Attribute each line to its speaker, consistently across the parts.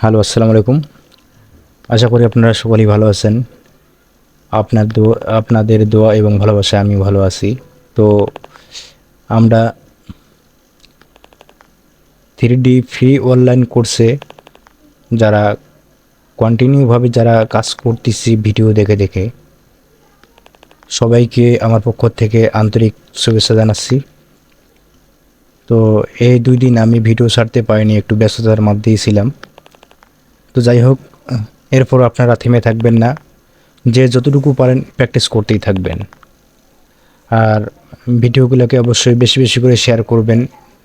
Speaker 1: Hello, আসসালামু আলাইকুম। আশা করি আপনারা সকলেই ভালো আছেন। আপনাদের দোয়া এবং ভালোবাসায় আমি ভালো আছি। তো আমরা 3D ফ্রি অনলাইন কোর্সে যারা কন্টিনিউভাবে যারা কাজ করতেছি ভিডিও দেখে দেখে, সবাইকে আমার পক্ষ থেকে আন্তরিক শুভেচ্ছা জানাচ্ছি। তো এই 2 দিন আমি ভিডিও ছাড়তে পারিনি, একটু ব্যস্ততার মধ্যেই ছিলাম। তো যাই হোক, এরপর আপনারা থেমে থাকবেন না, যে যতটুকু পারেন প্র্যাকটিস করতেই থাকবেন। আর ভিডিওগুলোকে অবশ্যই বেশি বেশি করে শেয়ার করবেন,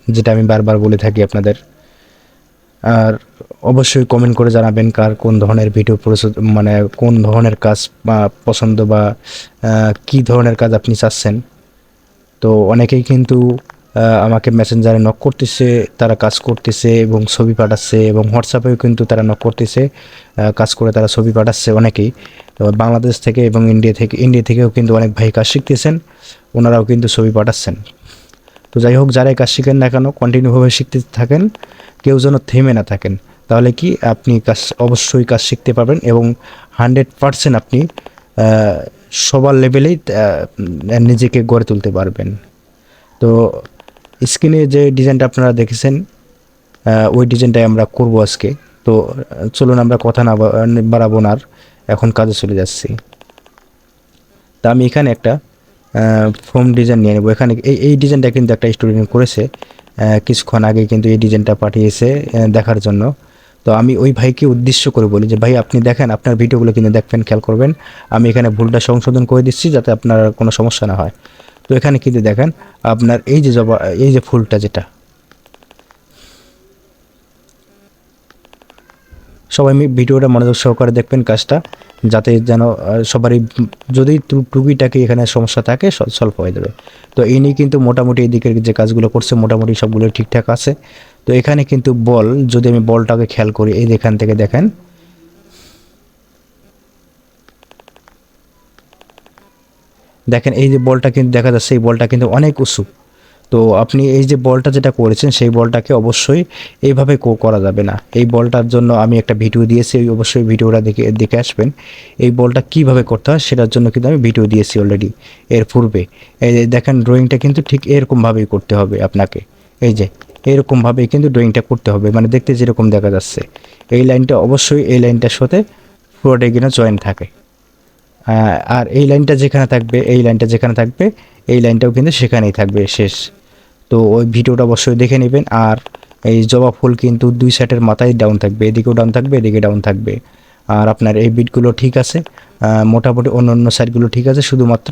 Speaker 1: যেটা আমি বারবার বলে থাকি আপনাদের। আর অবশ্যই কমেন্ট করে জানাবেন কার কোন ধরনের ভিডিও মানে কোন ধরনের কাজ বা পছন্দ, বা কী ধরনের কাজ আপনি চাচ্ছেন। তো অনেকেই কিন্তু আমাকে মেসেঞ্জারে নক করতেছে, তারা কাজ করতেছে এবং ছবি পাঠাচ্ছে, এবং হোয়াটসঅ্যাপেও কিন্তু তারা নক করতেছে, কাজ করে তারা ছবি পাঠাচ্ছে অনেকেই। তো বাংলাদেশ থেকে এবং ইন্ডিয়া থেকেও কিন্তু অনেক ভাই কাজ শিখতেছেন, ওনারাও কিন্তু ছবি পাঠাচ্ছেন। তো যাই হোক, যারাই কাজ শিখেন না কেন কন্টিনিউভাবে শিখতে থাকেন, কেউ যেন থেমে না থাকেন। তাহলে কি আপনি অবশ্যই কাজ শিখতে পারবেন, এবং 100% আপনি সবার লেভেলেই নিজেকে গড়ে তুলতে পারবেন। তো স্ক্রিনে যে ডিজাইনটা আপনারা দেখেছেন, ওই ডিজাইনটাই আমরা করব আজকে। তো চলুন আমরা কথা না বাড়াবো না, আর এখন কাজে চলে যাচ্ছি। তা আমি এখানে একটা ফোম ডিজাইন নিয়ে নেবো। এখানে এই ডিজাইনটা কিন্তু একটা স্টুডেন্ট করেছে, কিছুক্ষণ আগে কিন্তু এই ডিজাইনটা পাঠিয়েছে দেখার জন্য। তো আমি ওই ভাইকে উদ্দেশ্য করে বলি যে ভাই, আপনি দেখেন, আপনার ভিডিওগুলো কিন্তু দেখবেন, খেয়াল করবেন। আমি এখানে ভুলটা সংশোধন করে দিচ্ছি যাতে আপনার কোনো সমস্যা না হয়। তো এখানে কিন্তু দেখেন, আপনার এই যে ফুলটা, যেটা সবাই ভিডিওটা মনোযোগ সহকারে দেখবেন কাজটা, যাতে যেন সবারই যদি টুকিটাকি এখানে সমস্যা থাকে সলভ হয়ে যাবে। তো ইনি কিন্তু মোটামুটি এদিকের যে কাজগুলো করছে মোটামুটি সবগুলো ঠিকঠাক আছে। তো এখানে কিন্তু যদি আমি বলটাকে খেয়াল করি, এই এখান থেকে দেখেন, দেখেন এই যে বলটা কিন্তু দেখা যাচ্ছে, এই বলটা কিন্তু অনেক উঁচু। তো আপনি এই যে বলটা যেটা করেছেন, সেই বলটাকে অবশ্যই এইভাবে করা যাবে না। এই বলটার জন্য আমি একটা ভিডিও দিয়েছি, অবশ্যই ভিডিওটা দেখে দেখে আসবেন। এই বলটা কিভাবে করতে হয় সেটার জন্য কিন্তু আমি ভিডিও দিয়েছি অলরেডি এর পূর্বে। এই যে দেখেন, ড্রয়িংটা কিন্তু ঠিক এরকমভাবেই করতে হবে আপনাকে। এই যে এরকমভাবেই কিন্তু ড্রয়িংটা করতে হবে, মানে দেখতে যেরকম দেখা যাচ্ছে। এই লাইনটা অবশ্যই এই লাইনটার সাথে পুরোটাই কিনা জয়েন থাকে। আর এই লাইনটা যেখানে থাকবে, এই লাইনটাও কিন্তু সেখানেই থাকবে শেষ। তো ওই ভিডিওটা অবশ্যই দেখে নেবেন। আর এই জবা ফুল কিন্তু দুই সাইডের মাথায় ডাউন থাকবে, এদিকেও ডাউন থাকবে, এদিকে ডাউন থাকবে। আর আপনার এই বিটগুলো ঠিক আছে, মোটামুটি অন্য অন্য সাইডগুলো ঠিক আছে, শুধুমাত্র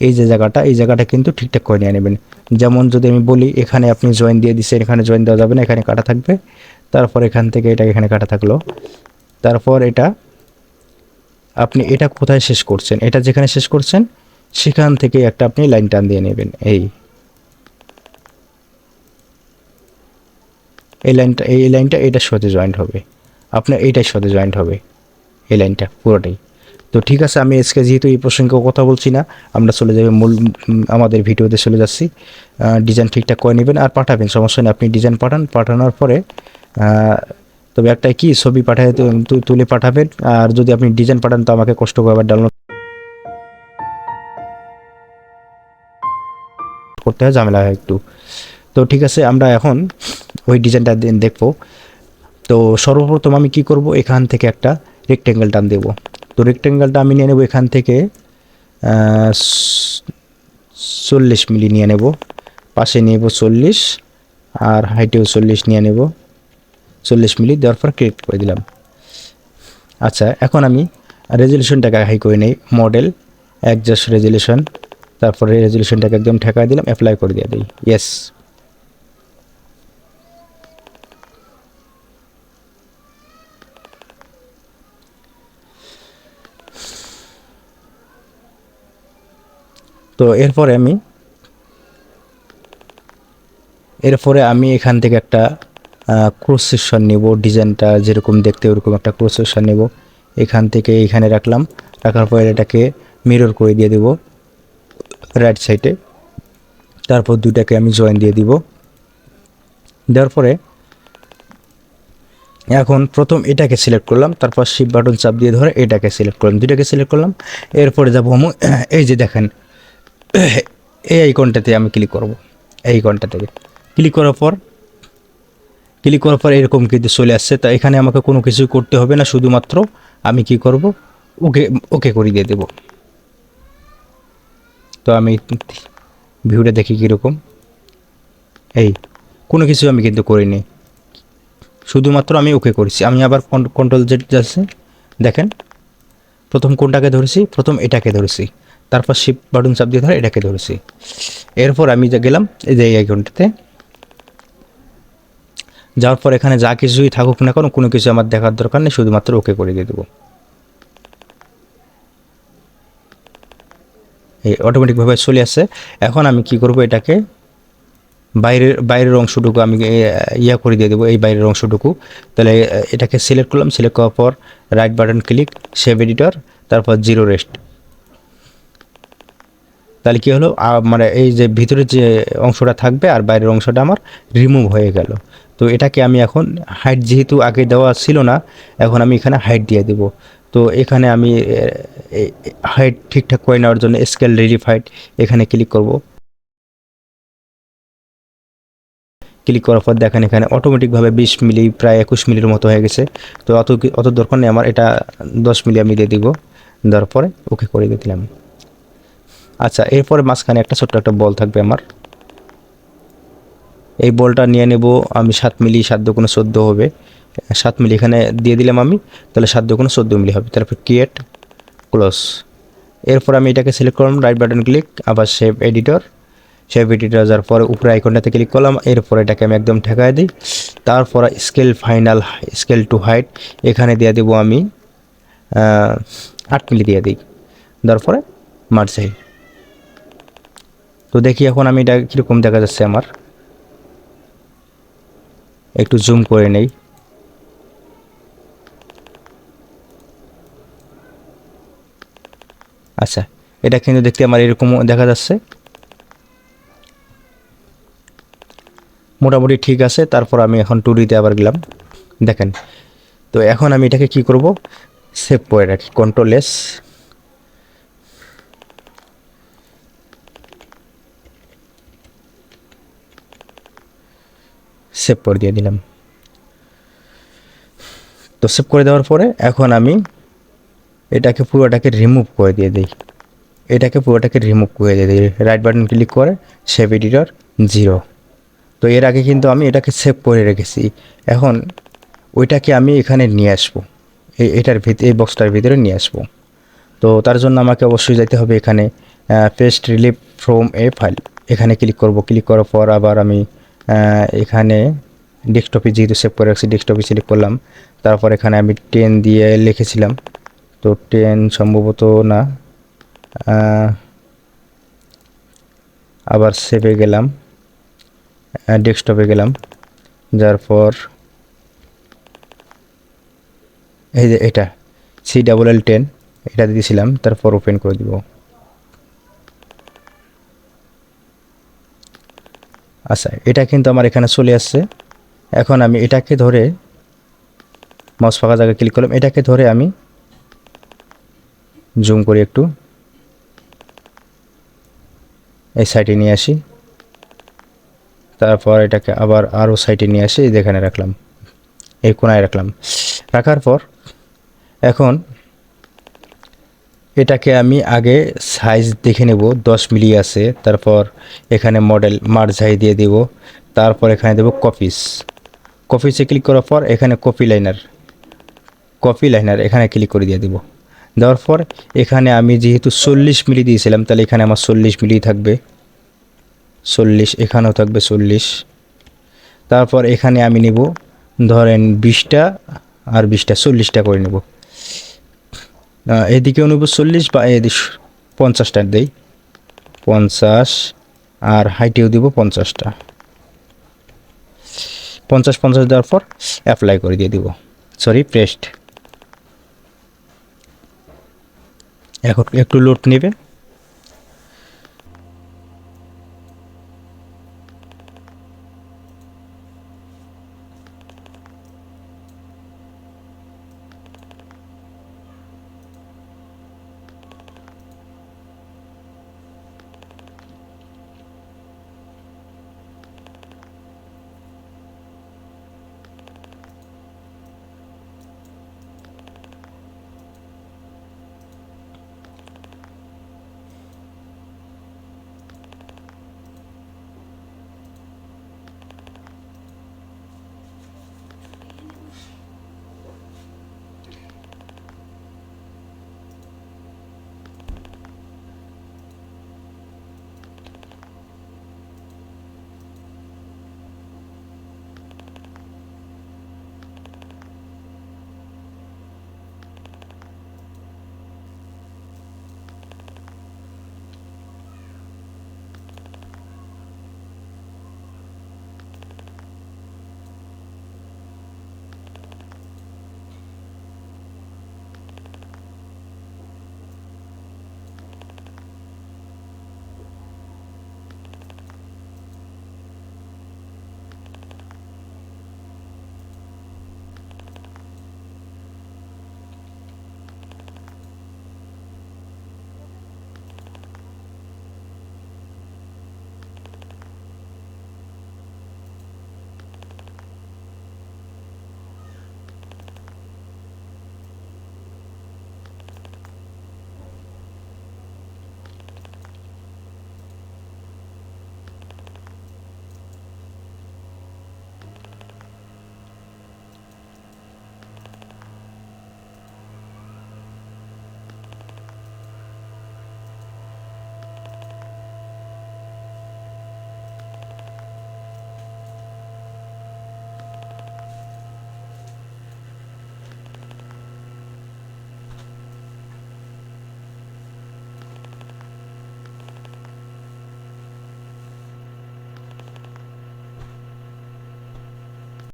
Speaker 1: এই জায়গাটা কিন্তু ঠিকঠাক করে নিয়ে নেবেন। যেমন যদি আমি বলি, এখানে আপনি জয়েন দিয়ে দিচ্ছেন, এখানে জয়েন দেওয়া যাবে না, এখানে কাটা থাকবে। তারপর এখান থেকে এটা এখানে কাটা থাকলো। তারপর আপনি এটা কোথায় শেষ করছেন, এটা যেখানে শেষ করছেন সেখান থেকে একটা আপনি লাইন টান দিয়ে নেবেন। এই লাইনটা এটার সাথে জয়েন্ট হবে, আপনার এইটার সাথে জয়েন্ট হবে, এই লাইনটা পুরোটাই। তো ঠিক আছে, আমি আজকে যেহেতু এই প্রসঙ্গে কথা বলছি না, আমরা চলে যাবে মূল আমাদের ভিডিওতে চলে যাচ্ছি। ডিজাইন ঠিকঠাক করে নেবেন আর পাঠাবেন, সমস্যা নেই। আপনি ডিজাইন পাঠানোর পরে তবে একটা কি, ছবি পাঠায় তুলে পাঠাবেন। আর যদি আপনি ডিজাইন পাঠান তো আমাকে কষ্ট করে আবার ডাউনলোড করতে হয়, ঝামেলা হয় একটু। তো ঠিক আছে, আমরা এখন ওই ডিজাইনটা দেখবো। তো সর্বপ্রথম আমি কি করব, এখান থেকে একটা রেক্টেঙ্গেল টান দেবো। তো রেক্টেঙ্গেলটা আমি নিয়ে নেব এখান থেকে 40 মিলি নিয়ে নেব, পাশে নিয়ে নেব 40, আর হাইটেও 40 নিয়ে নেব। 40 মিলি দেওয়ার পর ক্লিক করে দিলাম। আচ্ছা, এখন আমি রেজলিউশনটাকে হাই করে নেই, মডেল অ্যাডজাস্ট রেজলিউশন, তারপরে রেজলিউশনটাকে একদম ঠেকায় দিলাম, অ্যাপ্লাই করে দিয়ে দিই, ইয়েস। তো এরপরে আমি এখান থেকে একটা ক্রস সেকশন নেব, ডিজাইনটা যেরকম দেখতে ওরকম একটা ক্রস সেকশন নেব। এখান থেকে এইখানে রাখলাম, রাখার পরে এটাকে মিরর করে দিয়ে দেব রাইট সাইডে। তারপর দুটাকে আমি জয়েন দিয়ে দিব। দেওয়ার পরে এখন প্রথম এটাকে সিলেক্ট করলাম, তারপর শিফট বাটন চাপ দিয়ে ধরে এটাকে সিলেক্ট করলাম, দুইটাকে সিলেক্ট করলাম। এরপরে যাবো আমি এই যে দেখেন এই আইকনটাতে আমি ক্লিক করব, এই আইকনটা থেকে ক্লিক করার পর এরকম কিন্তু চলে আসছে। তা এখানে আমাকে কোনো কিছু করতে হবে না, শুধুমাত্র আমি কি করব, ওকে ওকে করে দিয়ে দেব। তো আমি ভিউটা দেখি কীরকম, এই কোনো কিছু আমি কিন্তু করিনি, শুধুমাত্র আমি ওকে করেছি। আমি আবার কন্ট্রোল জেড যাচ্ছে, দেখেন প্রথম কোনটাকে ধরেছি, প্রথম এটাকে ধরেছি, তারপর শিফট বাটন চাপ দিয়ে ধরে এটাকে ধরেছি। এরপর আমি গেলাম এই যে এই আইকনটাতে, যাওয়ার পর এখানে যা কিছুই থাকুক না কেন কোনো কিছু আমার দেখার দরকার নেই, শুধুমাত্র ওকে করে দিয়ে দেবো। এই অটোমেটিকভাবে চলে আসছে। এখন আমি কি করব, এটাকে বাইরের অংশটুকু আমি ইয়া করে দিয়ে দেবো, এই বাইরের অংশটুকু। তাহলে এটাকে সিলেক্ট করলাম, সিলেক্ট করার পর right button click, save editor, তারপর জিরো রেস্ট। তাহলে কী হলো, মানে এই যে ভিতরে যে অংশটা থাকবে আর বাইরের অংশটা আমার রিমুভ হয়ে গেল। তো এটাকে আমি এখন হাইট, যেহেতু আগে দেওয়া ছিল না, এখন আমি এখানে হাইট দিয়ে দেব। তো এখানে আমি হাইট ঠিকঠাক করে নেওয়ার জন্য স্কেল রিলিফ হাইট এখানে ক্লিক করব। ক্লিক করার পর দেখেন এখানে অটোমেটিকভাবে 20 মিলি, প্রায় 21 মিলির মতো হয়ে গেছে। তো অত দরকার নেই আমার, এটা 10 মিলি আমি দিয়ে দিব, দেওয়ার পরে ওকে করে দিয়ে দিলাম। আচ্ছা, এরপরে মাঝখানে একটা ছোট্ট একটা বল থাকবে আমার, এই বলটা নিয়ে নেব আমি 7 মিলি, 7 দুগুণে 14 হবে, 7 মিলি এখানে দিয়ে দিলাম আমি, তাহলে 7 দুগুণে 14 মিলি হবে। তারপর ক্রিয়েট, ক্লোজ। এরপর আমি এটাকে সিলেক্ট করলাম, রাইট বাটন ক্লিক, আবার সেভ এডিটর, যাওয়ার পরে উপরে আইকনটাতে ক্লিক করলাম। এরপর এটাকে আমি একদম ঠেকায় দিই। তারপর স্কেল টু হাইট এখানে দিয়ে দেবো আমি 8 মিলি দিয়ে দিই, দেওয়ার পরে মার্জাই। তো দেখি এখন আমি এটা কীরকম দেখা যাচ্ছে আমার, একটু জুম করে নেই। আচ্ছা, এটা কিন্তু দেখতে আমার এরকম দেখা যাচ্ছে, মোটামুটি ঠিক আছে। তারপর আমি এখন 2Dতে আবার গেলাম, দেখেন। তো এখন আমি এটাকে কি করব, সেভ করে রাখি, কন্ট্রোল এস, সেভ করে দিয়ে দিলাম। তো সেভ করে দেওয়ার পরে এখন আমি এটাকে পুরোটাকে রিমুভ করে দিয়ে দিই, রাইট বাটন ক্লিক করে সেভ এডিটর 0। তো এর আগে কিন্তু আমি এটাকে সেভ করে রেখেছি, এখন ওইটাকে আমি এখানে নিয়ে আসবো, এই বক্সটার ভিতরে নিয়ে আসবো। তো তার জন্য আমাকে অবশ্যই যেতে হবে এখানে paste relieve from a file, এখানে ক্লিক করব। ক্লিক করার পর আবার আমি এখানে ডেস্কটপে যেহেতু সেভ করে রাখছি, ডেস্কটপে সিলেক্ট করলাম। তারপর এখানে আমি 10 দিয়ে লিখেছিলাম, তো 10 সম্ভবত না, আবার সেভে গেলাম, ডেস্কটপে গেলাম, যার পর এই যে এটা CLL10 এটা দিয়েছিলাম, তারপর ওপেন করে দিব। আচ্ছা, এটা কিন্তু আমার এখানে চলে আসছে। এখন আমি এটাকে ধরে, মাউস ফাঁকা জায়গায় ক্লিক করলাম, এটাকে ধরে আমি জুম করি একটু, এই সাইডে নিয়ে আসি, তারপর এটাকে আবার আরও সাইডে নিয়ে আসি, যেখানে রাখলাম, এই কোনায় রাখলাম। রাখার পর এখন এটাকে আমি আগে সাইজ দেখে নেব, 10 মিলি আছে। তারপর এখানে মডেল মার্জাই দিয়ে দিব, তারপর এখানে দেব কপিসে ক্লিক করার পর এখানে কপি লাইনার এখানে ক্লিক করে দিয়ে দেব। দেওয়ার পর এখানে আমি যেহেতু 40 মিলি দিয়েছিলাম, তাহলে এখানে আমার 40 মিলি থাকবে, 40 এখানেও থাকবে 40। তারপর এখানে আমি নেব ধরেন 20টা আর 20টা, 40টা করে নেব। এদিকেও নেব 40 বা এদিকে 50টা দেই, 50, আর হাইটেও দিব 50টা, 50 দেওয়ার পর অ্যাপ্লাই করে দিয়ে দিব, পেস্ট। এখন একটু লোড নেবে।